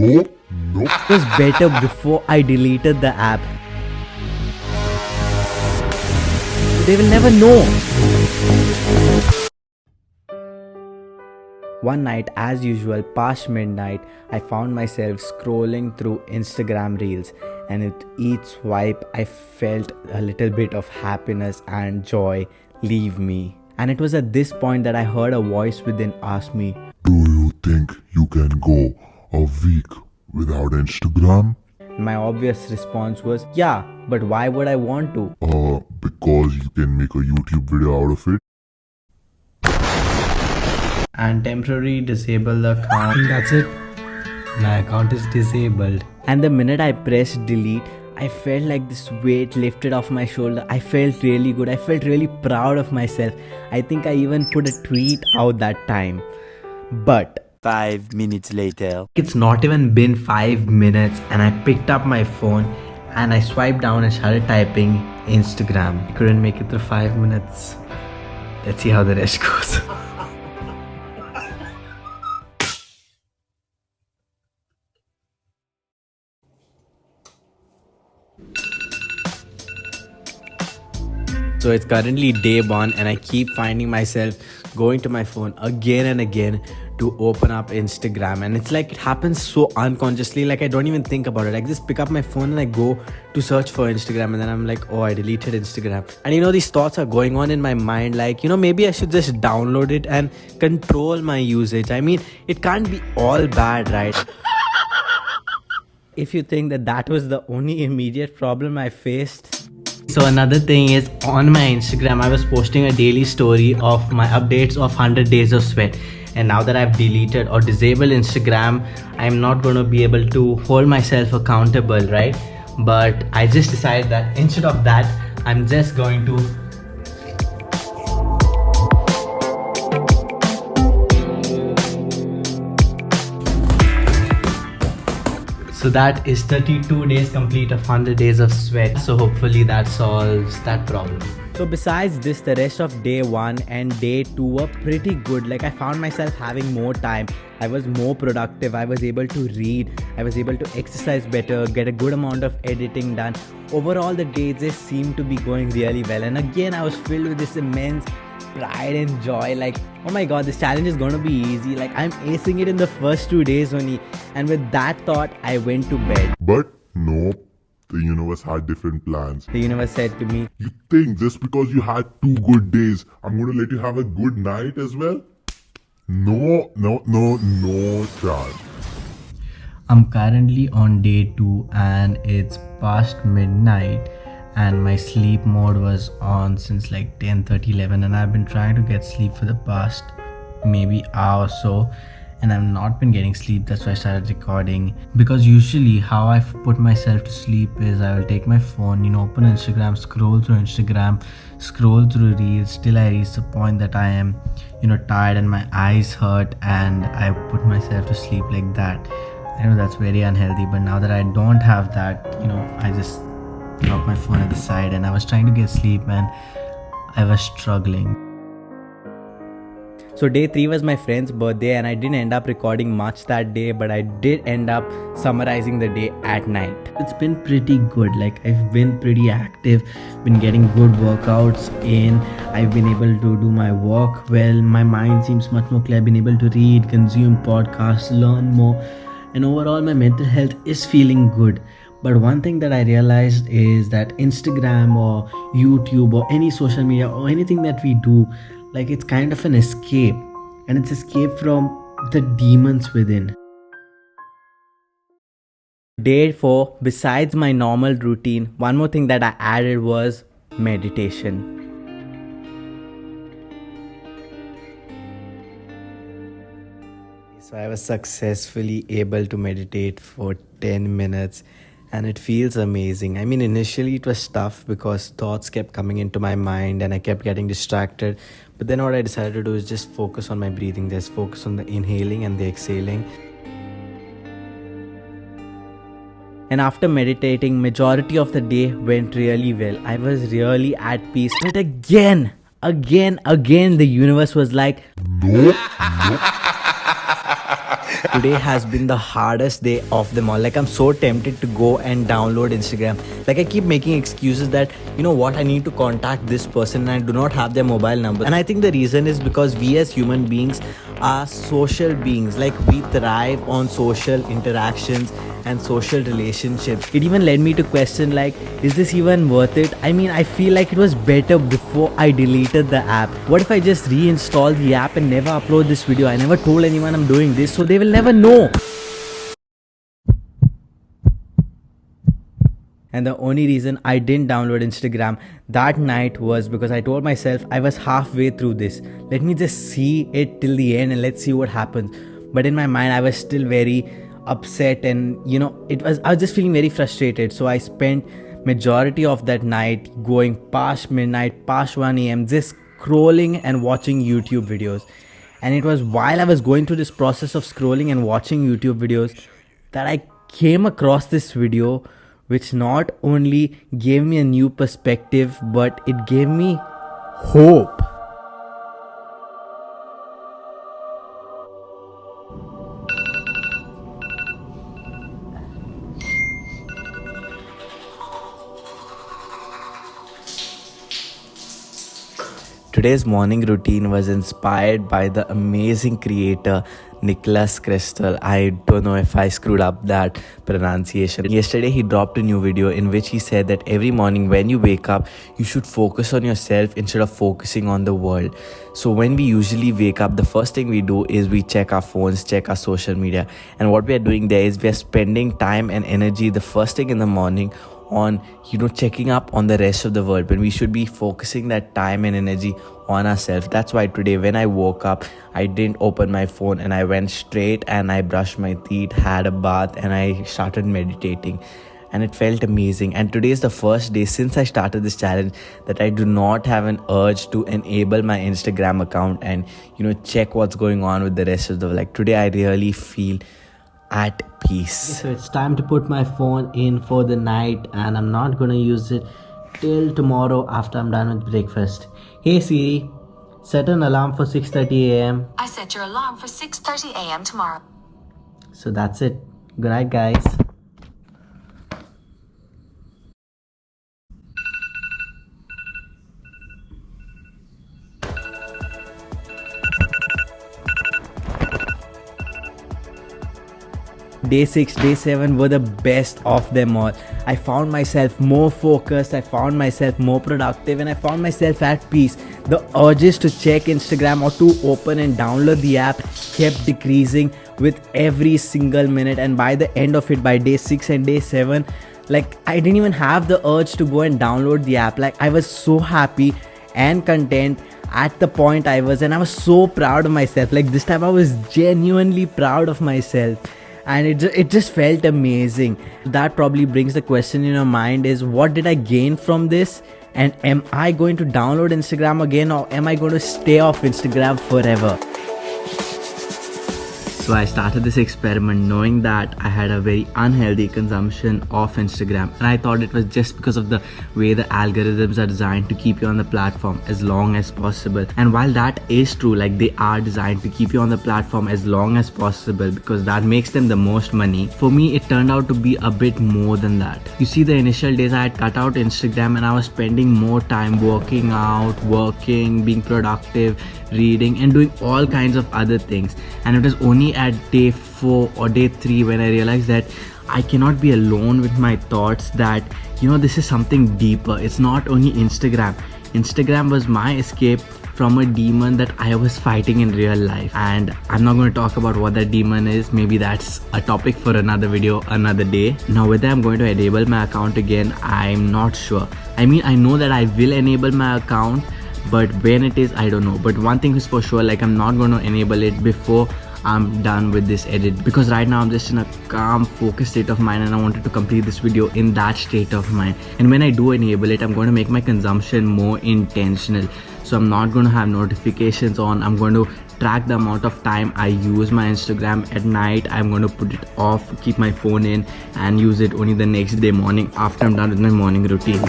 Nope. It was better before I deleted the app. They will never know. One night, as usual, past midnight, I found myself scrolling through Instagram reels, and with each swipe, I felt a little bit of happiness and joy leave me. And it was at this point that I heard a voice within ask me, Do you think you can go a week without Instagram? my obvious response was, yeah, but why would I want to? Because you can make a YouTube video out of it. And temporarily disable the account. That's it. My account is disabled. And the minute I pressed delete, I felt like this weight lifted off my shoulder. I felt really good. I felt really proud of myself. I think I even put a tweet out that time. But 5 minutes later. it's not even been 5 minutes and I picked up my phone and I swiped down and started typing Instagram. I couldn't make it through 5 minutes. Let's see how the rest goes. So it's currently day 1 and I keep finding myself going to my phone again and again to open up Instagram, and it's like it happens so unconsciously, like I don't even think about it. I just pick up my phone and I go to search for Instagram, and then I'm like, oh, I deleted Instagram. And these thoughts are going on in my mind like, maybe I should just download it and control my usage. I mean, it can't be all bad, right? If you think that was the only immediate problem I faced. So another thing is, on my Instagram, I was posting a daily story of my updates of 100 days of sweat. And now that I've deleted or disabled Instagram, I'm not going to be able to hold myself accountable, right? But I just decided that instead of that, I'm just going to So that is 32 days complete of 100 days of sweat. So hopefully that solves that problem. So besides this, the rest of day 1 and day 2 were pretty good. Like I found myself having more time. I was more productive. I was able to read. I was able to exercise better, get a good amount of editing done. Overall, the days just seemed to be going really well. And again, I was filled with this immense pride and joy, like, oh my god, this challenge is gonna be easy, like I'm acing it in the first 2 days only. And with that thought, I went to bed. But nope. The universe had different plans. The universe said to me, You think just because you had 2 good days, I'm going to let you have a good night as well? No chance. I'm currently on day 2 and it's past midnight, and my sleep mode was on since like 10:30, 11, and I've been trying to get sleep for the past maybe hour or so, and I've not been getting sleep. That's why I started recording, because usually how I put myself to sleep is I will take my phone, open Instagram, scroll through reels till I reach the point that I am tired and my eyes hurt, and I put myself to sleep like that. I know that's very unhealthy, but now that I don't have that, I just drop my phone at the side, and I was trying to get sleep and I was struggling. So day 3 was my friend's birthday, and I didn't end up recording much that day, but I did end up summarizing the day at night. It's been pretty good. Like I've been pretty active, been getting good workouts in. I've been able to do my work well. My mind seems much more clear. I've been able to read, consume podcasts, learn more, and overall my mental health is feeling good. But one thing that I realized is that Instagram or YouTube or any social media or anything that we do, like it's kind of an escape, and it's escape from the demons within. Day 4, besides my normal routine, one more thing that I added was meditation. So I was successfully able to meditate for 10 minutes. And it feels amazing. I mean, initially it was tough because thoughts kept coming into my mind and I kept getting distracted. But then what I decided to do is just focus on my breathing, just focus on the inhaling and the exhaling. And after meditating, majority of the day went really well. I was really at peace. But again, the universe was like, Nope. Today has been the hardest day of them all. Like, I'm so tempted to go and download Instagram. Like, I keep making excuses that, you know what, I need to contact this person and I do not have their mobile number. And I think the reason is because we as human beings are social beings. Like, we thrive on social interactions and social relationships. It even led me to question, like, is this even worth it? I mean, I feel like it was better before I deleted the app. What if I just reinstall the app and never upload this video? I never told anyone I'm doing this, so they will never know. And the only reason I didn't download Instagram that night was because I told myself I was halfway through this. Let me just see it till the end and let's see what happens. But in my mind, I was still very upset, and I was just feeling very frustrated. So I spent majority of that night going past midnight, past 1 a.m. just scrolling and watching YouTube videos. And it was while I was going through this process of scrolling and watching YouTube videos that I came across this video, which not only gave me a new perspective, but it gave me hope. Today's morning routine was inspired by the amazing creator Nicholas Crystal. I don't know if I screwed up that pronunciation. Yesterday he dropped a new video in which he said that every morning when you wake up, you should focus on yourself instead of focusing on the world. So when we usually wake up, the first thing we do is we check our phones, check our social media. And what we are doing there is we are spending time and energy the first thing in the morning on checking up on the rest of the world, when we should be focusing that time and energy on ourselves. That's why today when I woke up, I didn't open my phone and I went straight and I brushed my teeth, had a bath, and I started meditating, and it felt amazing. And today is the first day since I started this challenge that I do not have an urge to enable my Instagram account and check what's going on with the rest of the world. Like, today I really feel at peace. So it's time to put my phone in for the night, and I'm not gonna use it till tomorrow after I'm done with breakfast. Hey Siri, set an alarm for 6:30 a.m. I set your alarm for 6:30 a.m. tomorrow. So that's it. Good night, guys. Day 6, day 7 were the best of them all. I found myself more focused, I found myself more productive, and I found myself at peace. The urges to check Instagram or to open and download the app kept decreasing with every single minute. And by the end of it, by day 6 and day 7, like, I didn't even have the urge to go and download the app. Like, I was so happy and content at the point I was, and I was so proud of myself. Like, this time I was genuinely proud of myself. And it just felt amazing. That probably brings the question in your mind is, what did I gain from this? And am I going to download Instagram again, or am I going to stay off Instagram forever? So I started this experiment knowing that I had a very unhealthy consumption of Instagram, and I thought it was just because of the way the algorithms are designed to keep you on the platform as long as possible. And while that is true, like, they are designed to keep you on the platform as long as possible because that makes them the most money, for me it turned out to be a bit more than that. You see, the initial days I had cut out Instagram and I was spending more time working out, working, being productive, reading, and doing all kinds of other things. And it was only at day 4 or day 3 when I realized that I cannot be alone with my thoughts, that this is something deeper. It's not only Instagram. Instagram was my escape from a demon that I was fighting in real life, and I'm not going to talk about what that demon is. Maybe that's a topic for another video another day. Now, whether I'm going to enable my account again, I'm not sure. I mean, I know that I will enable my account, but when it is, I don't know. But one thing is for sure, like, I'm not going to enable it before I'm done with this edit, because right now I'm just in a calm, focused state of mind, and I wanted to complete this video in that state of mind. And when I do enable it, I'm going to make my consumption more intentional. So I'm not going to have notifications on. I'm going to track the amount of time I use my Instagram at night. I'm going to put it off, keep my phone in, and use it only the next day morning after I'm done with my morning routine.